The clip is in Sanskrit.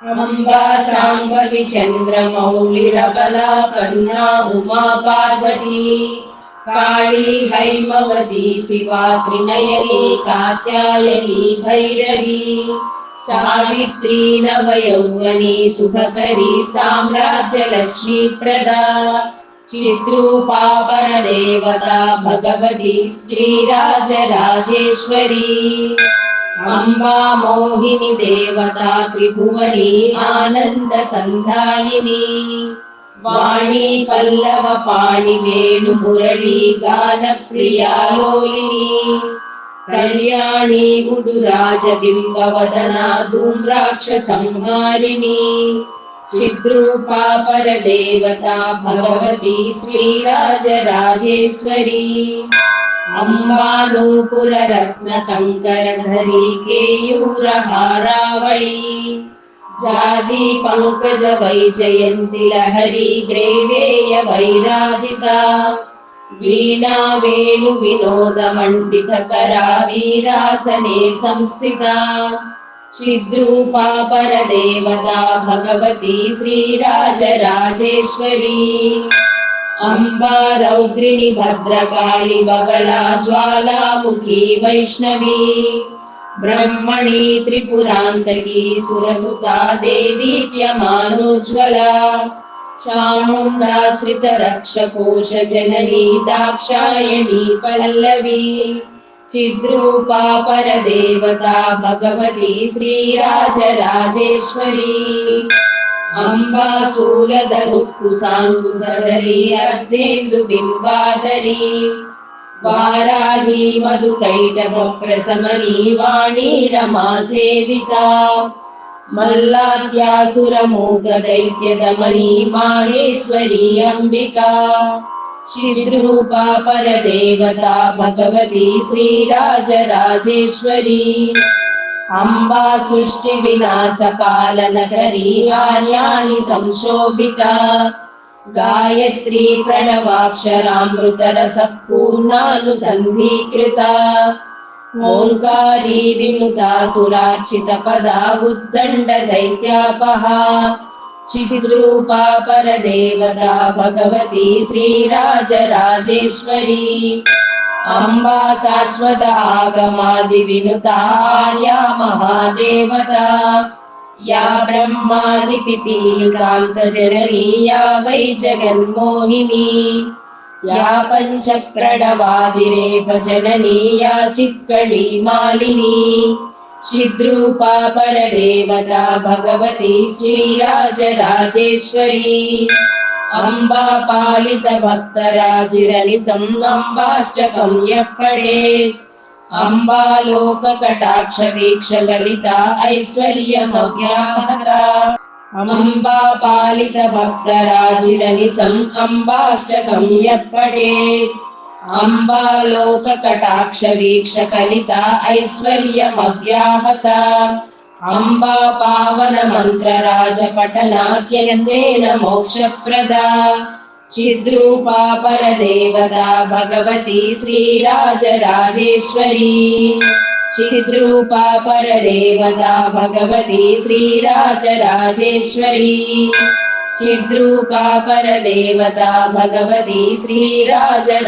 अम्बा साम्बवि चन्द्रमौलिरबला पन्ना उमा पार्वती काली हैमवती शिवा त्रिनयनी कात्यायनी भैरवी सावित्री नवयौवनी शुभकरी साम्राज्यलक्ष्मीप्रदा चिद्रूपा परदेवता भगवती श्रीराजराजेश्वरी अम्बा मोहिनी देवता त्रिभुवनी आनंद संधायिनी वाणी पल्लव पाणि वेणु मुरली गान प्रिया लोलिनी कल्याणी उडुराज बिंबवदना धूम्राक्ष संहारिणी चिद्रूपा परदेवता भगवती श्रीराजराजेश्वरी अम्बा नूपुर रत्न कंकरधरी केयूरहारावळी जाजी पंकज वैजयन्ति लहरी ग्रेवेय वैराजिता वीणा वेणु विनोद मंडित करा वीरासने संस्थिता चिद्रूपा परदेवता भगवती श्रीराजराजेश्वरी अम्बा रौद्रिणी भद्रकाली बगला ज्वालामुखी वैष्णवी ब्रह्मणी त्रिपुरान्तकी सुरसुता देदीप्यमानोज्ज्वला चामुण्डाश्रितरक्षकोश जननी दाक्षायणी पल्लवी चिद्रूपा परदेवता भगवती श्रीराजराजेश्वरी अम्बा शूलधरुक्कुशाङ्कुशधरी अर्धेन्दु बिम्बाधरी वाराही मधुकैटभप्रशमनी वाणी रमा सेविता मल्लाद्यासुरमूकदैत्यदमनी माहेश्वरी अम्बिका चिद्रूपा परदेवता भगवती श्रीराजराजेश्वरी अम्बा सृष्टि विनाश पालनकरी आर्याणि संशोभिता गायत्री प्रणवाक्षरामृतरसपूर्णानुसन्धीकृता ओंकारी विनुता सुरार्चितपदा उद्दण्ड दैत्यापहा चिद्रूपा परदेवता भगवती श्रीराजराजेश्वरी अम्बा शाश्वत आगमादि विनुता आर्या महादेवता या ब्रह्मादि पिपीलिकान्त जननी या वै जगन्मोहिनी या पंचप्रणवादिरेफ जननी या चित्कणी मालिनी चिद्रूपा परदेवता भगवती श्रीराजराजेश्वरी अम्बा पालित भक्तराजिरनिसं अम्बाष्टकं यः पठेत् अम्बा लोक कटाक्ष वीक्ष ललिता ऐश्वर्यमव्याहता अम्बा पालित भक्तराजिरनिसं अम्बाष्टकं यः पठेत् अम्बा लोक कटाक्ष वीक्ष कलिता ऐश्वर्यमव्याहता अम्बा पावन मंत्र राज पठनाख्यन्तेन मोक्षप्रदा चिद्रूपा परदेवता भगवती श्रीराजराजेश्वरी चिद्रूपा परदेवता भगवती श्रीराजराजेश्वरी चिद्रूपा परदेवता भगवती श्रीराजराजेश्वरी।